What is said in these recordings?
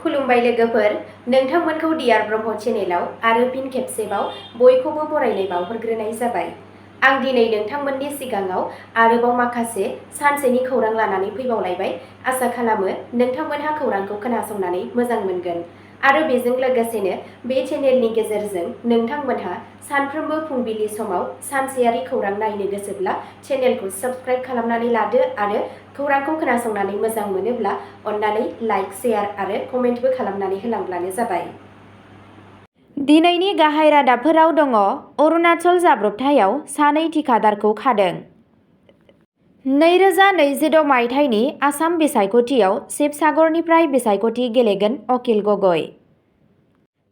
खुलुमबाय लोगोफोर, नोंथांमोनखौ डियार ब्रह्म चेनेलाव आरो फिन खेबसेबाव बयखौबो बरायनाय बावहरग्रोनाय जाबाय। आं दिनै नोंथांमोननि सिगाङाव आरोबाव माखासे सानसेनि खौरां लानानै फैबावलायबाय। आसा खालामो नोंथांमोनहा खौरांखौ खोनासंनानै मोजां मोनगोन आरो बेजों लोगोसेनो बे चेनेलनि गेजेरजों नोंथांमोनहा सानफ्रोमबो फुंबिलि समाव सानसेयारि खौरां नायनो गोसोब्ला चेनेलखौ साबस्क्राइब खालामनानै लादो आरो खौरांखौ खोनासंनानै मोजां मोनोब्ला अन्नानै लाइक, शेयार आरो कमेन्टबो खालामनानै होलांब्लानो जाबाय। दिनैनि गाहाय रादाबफोराव दङ। अरुणाचल जाब्रबथायाव सानै थिखादारखौ खादों। 2026 मायथाइनि आसाम बिसायख'थियाव शिबसागरनिफ्राय बिसायख'थि गेलेगोन अखिल गगৈ।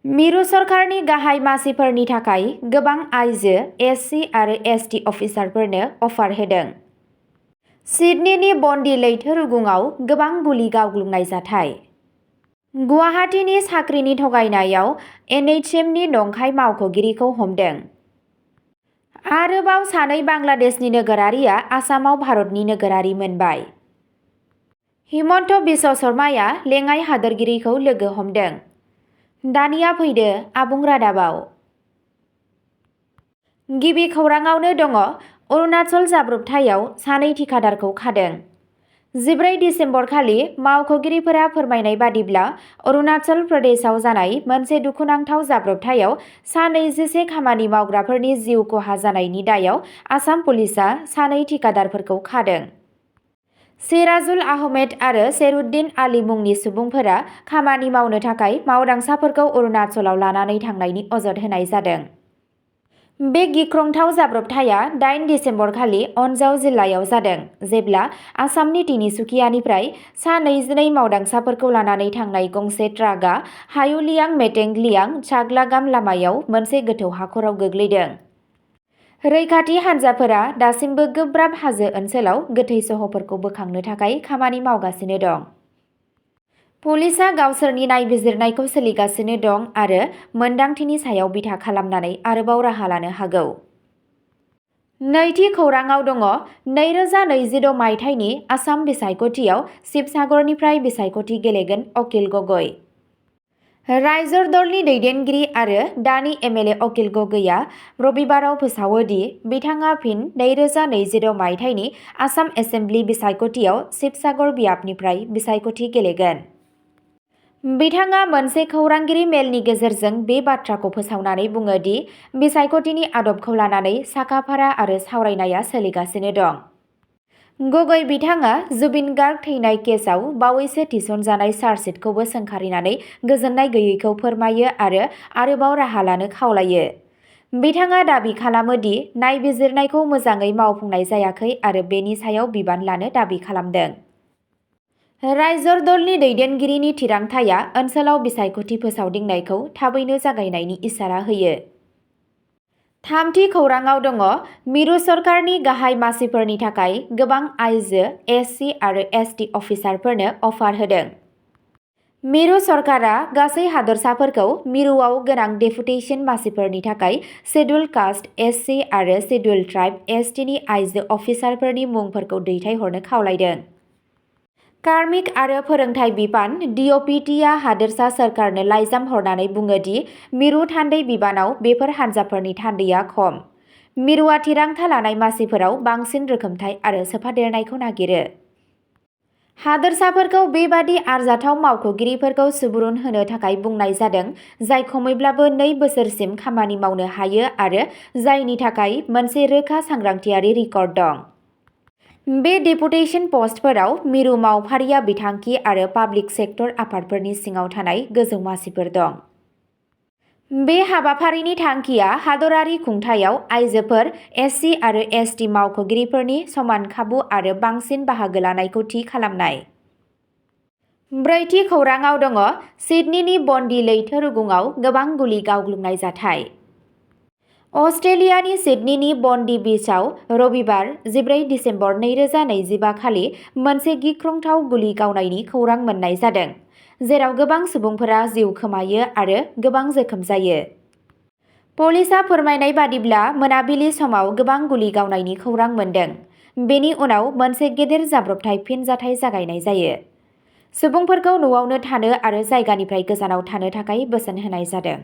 मिरु सरकारनि गाहाय मासिफोरनि थाखाय गोबां आइजो एससि आरो एसटि अफिसारफोरनो अफार होदों। सिडनीनि बन्दी लैथो रुगुंआव गोबां गुलि गावग्लुंनाय जाथाय। गुवाहाटीनि साख्रिनि थगायनायाव एनएचएमनि नंखाय मावख'गिरिखौ हमदों। आरोबाव सानै बांलादेशनि नोगोरारिया आसामाव भारतनि नोगोरारि मोनबाय। हिमन्त बिश्व शर्माया लेङाइ हादोरगिरिखौ लोगो हमदों। दानिया फैदो आबुं रादाबाव। गिबि खौराङावनो दङ। अरुणाचल जाब्रबथायाव सानै थिखादारखौ खादों। 14 दिसेम्बर खालि मावख'गिरिफोरा फोरमायनाय बादिब्ला अरुणाचल प्रदेशआव जानाय मोनसे दुखुनांथाव जाब्रबथायाव सा 21 खामानि मावग्राफोरनि जिउ खहा जानायनि दायाव आसाम पुलिसआ सानै थिखादारफोरखौ खादों। सिराजुल आहमेद आरो शेरउद्दिन आली मुंनि सुबुंफोरा खामानि मावनो थाखाय मावदांसाफोरखौ अरुणाचलाव लानानै थांनायनि अजद होनाय जादों। बे गिख्रंथाव जाब्रबथाया 8 दिसेम्बर खालि अन्जाव जिल्लायाव जादों, जेब्ला आसामनि तिनिसुकियानिफ्राय सा 22 मावदांसाफोरखौ लानानै थांनाय गंसे ट्राकआ हायुलियां मेटेंगलियां चाकलागाम लामायाव मोनसे गोथौ हाखराव गोग्लैदों। रैखाथि हान्जाफोरा दासिमबो गोब्राब हाजो ओनसोलाव गोथै सहफोरखौ बोखांनो थाखाय खामानि मावगासिनो दं। पुलिसआ गावसोरनि नायबिजिरनायखौ सोलिगासिनो दं आरो मोनदांथिनि सायाव बिथा खालामनानै आरोबाव राहा लानो हागौ। नैथि खौराङाव दङ। 2026 मायथाइनि आसाम बिसायख'थियाव शिबसागरनिफ्राय बिसायख'थि गेलेगोन अखिल गगৈ। राइजर दलनि दैदेनगिरि आरो दानि एमएलए अखिल गगैआ रबिबाराव फोसावो दि बिथाङा फिन 2026 मायथाइनि आसाम एसेम्बलि बिसायख'थियाव शिबसागर बियाबनिफ्राय बिसायख'थि गेलेगोन। बिथाङा मोनसे खौरांगिरि मेलनि गेजेरजों बे बाथ्राखौ फोसावनानै बुङो दि बिसायख'थिनि आदबखौ लानानै साखाफारा आरो सावरायनाया सोलिगासिनो दं। गगै बिथाङा जुबिन गार्ग थैनाय केसआव बावैसो थिसनजानाय चार्जसिटखौबो सोंखारिनानै गोजोननाय गैयैखौ फोरमायो आरो आरोबाव राहा लानो खावलायो। बिथाङा दाबि खालामो दि नायबिजिरनायखौ मोजाङै मावफुंनाय जायाखै आरो बेनि सायाव बिबान लानो दाबि खालामदों। राइजर दलनि दैदेनगिरिनि थिरांथाया ओनसोलाव बिसायख'थि फोसावदिंनायखौ थाबैनो जागायनायनि इसारा होयो। थामथि खौराङाव दङ। मिरु सरकारनि गाहाय मासिफोरनि थाखाय गोबां आइजो एससि आरो एसटि अफिसारफोरनो अफार होदों। मिरु सरकारा गासै हादरसाफोरखौ मिरुआव गोनां डेपुटेसन मासिफोरनि थाखाय शेड्युल कास्ट एससि आरो शेड्युल ट्राइब एसटिनि आइजो अफिसारफोरनि मुंफोरखौ दैथायहरनो खावलायदों। कार्मिक आरो फोरोंथाय बिफान डिअपिटिआ हादोरसा सोरखारनो लाइजाम हरनानै बुङो दि मिरु थान्दै बिबानाव बेफोर हान्जाफोरनि थान्दैया खम। मिरुआ थिरांथा लानाय मासिफोराव बांसिन रोखोमथाय आरो सोफादेरनायखौ नागिरो। हादोरसाफोरखौ बेबादि आरजाथाव मावख'गिरिफोरखौ सुबुरुन होनो थाखाय बुंनाय जादों जाय खमैब्लाबो 2 बोसोरसिम खामानि मावनो हायो आरो जायनि थाखाय मोनसे रोखा सांग्रांथियारि रेकर्ड दं। बे डेपुटेसन पस्टफोराव मिरु मावफारिया बिथांखि आरो पाब्लिक सेक्टर आफादफोरनि सिङाव थानाय गोजौ मासिफोर दं। बे हाबाफारिनि थांखिया हादरारि खुंथायाव आइजोफोर, एससि आरो एसटि मावख'गिरिफोरनि समान खाबु आरो बांसिन बाहागो लानायखौ थि खालामनाय। ब्रैथि खौराङाव दङ। सिडनीनि बन्दी लैथो रुगुंआव गोबां गुलि गावग्लुंनाय जाथाय। अस्ट्रेलियानि सिडनीनि बन्दी बीचआव रबिबार 14 दिसेम्बर 2025 खालि मोनसे गिख्रंथाव गुलि गावनायनि खौरां मोन्नाय जादों, जेराव गोबां सुबुंफोरा जिउ खोमायो आरो गोबां जोखोम जायो। पुलिसआ फोरमायनाय बादिब्ला मोनाबिलि समाव गोबां गुलि गावनायनि खौरां मोन्दों। बेनि उनाव मोनसे गेदेर जाब्रबथाय फिनजाथाय जागायनाय जायो। सुबुंफोरखौ न'आवनो थानो आरो जायगानिफ्राय गोजानाव थानो थाखाय बोसोन होनाय जादों।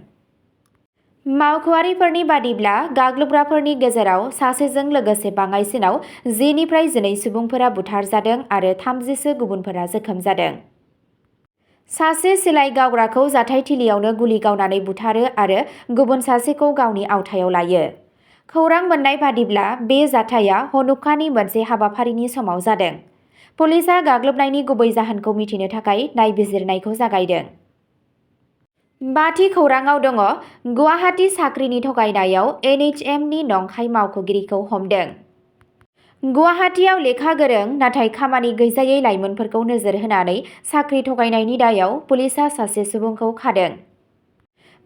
मावख'आरिफोरनि बादिब्ला गाग्लोबग्राफोरनि गेजेराव सासेजों लोगोसे बाङाइसिनाव 10 निफ्राय 12 सुबुंफोरा बुथारजादों आरो 30सो गुबुनफोरा जोखोम जादों। सासे सिलाइ गावग्राखौ जाथायथिलियावनो गुलि गावनानै बुथारो आरो गुबुन सासेखौ गावनि आवथायाव लायो। खौरां मोननाय बादिब्ला बे जाथाया हनुक्कानि मोनसे हाबाफारिनि समाव जादों। पुलिसआ गाग्लोबनायनि गुबै जाहोनखौ मिथिनो थाखाय नायबिजिरनायखौ जागायदों। बाथि खौराङाव दङ गुवाहाटी साख्रिनि थगायनायाव NHMनि नंखाय मावख'गिरिखौ हमदों। गुवाहाटीआव लेखा गोरों नाथाय खामानि गैजायै लाइमोनफोरखौ नोजोर होनानै साख्रि थगायनायनि दायाव पुलिसआ सासे सुबुंखौ खादों।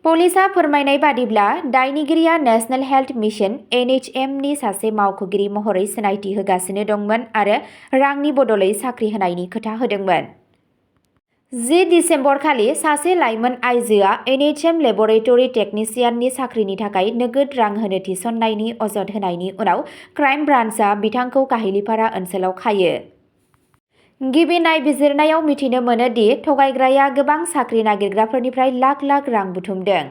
पुलिसआ फोरमायनाय बादिब्ला दायनिगिरिया नेशनेल हेल्थ मिशन NHMनि सासे मावख'गिरि महरै सिनायथि होगासिनो दंमोन आरो रांनि बदलै साख्रि होनायनि खोथा होदोंमोन। 10 दिसेम्बरखालि सासे लाइमोन आइजोआ NHM लेबरेटरि टेकनिशियाननि साख्रिनि थाखाय नोगोद रां होनो थिसननायनि अजद होनायनि उनाव क्राइम ब्रान्चआ बिथांखौ काहिलिपारा ओनसोलाव खायो। गिबि नायबिजिरनायाव मिथिनो मोनो दि थगायग्राया गोबां साख्रि नागिरग्राफोरनिफ्राय लाख लाख रां बुथुमदों।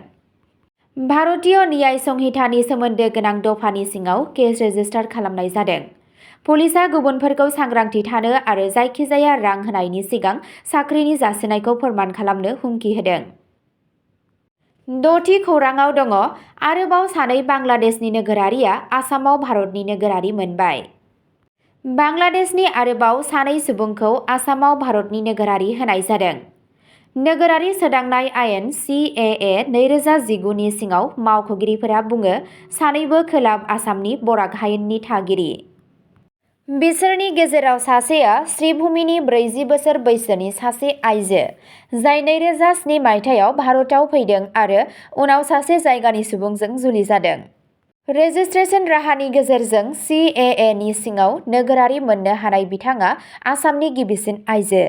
भारतीय न्याय संहितानि सोमोन्दो गोनां दफानि सिङाव केस रेजिस्टार खालामनाय जादों। पुलिसआ गुबुनफोरखौ सांग्रांथि थानो आरो जायखिजाया रां होनायनि सिगां साख्रिनि जासिनायखौ फोरमान खालामनो हुमखि होदों। 6थि खौराङाव दङ आरोबाव सानै बांलादेशनि नोगोरारिया आसामाव भारतनि नोगोरारि मोनबाय। बांलादेशनि आरोबाव सानै सुबुंखौ आसामाव भारतनि नोगोरारि होनाय जादों। नोगोरारि सोदांनाय आयेन CAA 2019 नि सिङाव मावख'गिरिफोरा बुङो सानैबो खोला आसामनि बराक हायेननि थागिरि। बिसोरनि गेजेराव सासेया श्रीभूमिनि 40 बोसोर बैसोनि सासे आइजो, जाय 2007 मायथाइयाव भारताव फैदों आरो उनाव सासे जायगानि सुबुंजों जुलि जादों। रेजिस्ट्रेशन राहानि गेजेरजों CAA नि सिङाव नोगोरारि मोननो हानाय बिथाङा आसामनि गिबिसिन आइजो।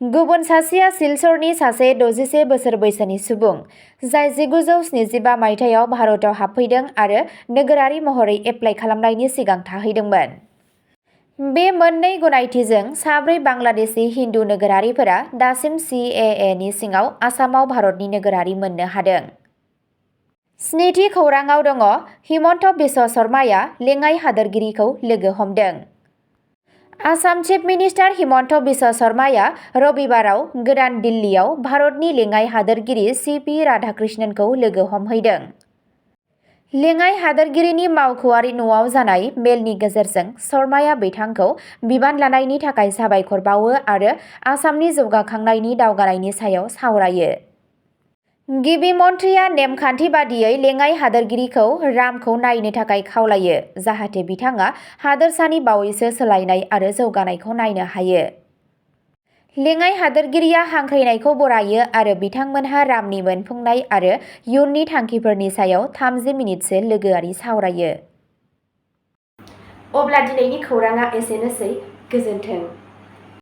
गुबुन सासेया सिलचरनि सासे 61 बोसोर बैसोनि सुबुं, जाय 1975 मायथाइयाव भारताव हाबफैदों आरो नोगोरारि महरै एप्लाइ खालामनायनि सिगां थाहैदोंमोन। बे मोननै गनायथिजों साब्रै बांलादेशी हिन्दु नोगोरारिफोरा दासिम CAA नि सिङाव आसामाव भारतनि नोगोरारि मोननो हादों। 7थि खौराङाव दङ हिमन्त बिश्व शर्माया लेङाइ हादोरगिरिखौ लोगो हमदों। आसाम चिफ मिनिस्टार हिमन्त बिश्व शर्माया रबिबाराव गोदान दिल्लीयाव भारतनि लेङाइ हादोरगिरि CP राधाकृष्णनखौ लोगो हमहैदों। लेङाइ हादोरगिरिनि मावख'आरि न'आव जानाय मेलनि गेजेरजों शर्माया बिथांखौ बिबान लानायनि थाखाय साबायखर बावो आरो आसामनि जौगाखांनायनि दावगानायनि सायाव सावरायो। गिबि मन्थ्रिया नेमखान्थि बादियै लेङाइ हादोरगिरिखौ रामखौ नायनो थाखाय खावलायो जाहाथे बिथाङा हादोरसानि बावैसो सोलायनाय आरो जौगानायखौ नायनो हायो। लेङाइ हादोरगिरिया हांख्रायनायखौ बरायो आरो बिथांमोनहा रामनि मोनफुंनाय आरो इयुननि थांखिफोरनि सायाव 30 मिनिटसो लोगोआरि सावरायो। अब्ला दिनैनि खौराङा एसेनोसै। गोजोन्थों।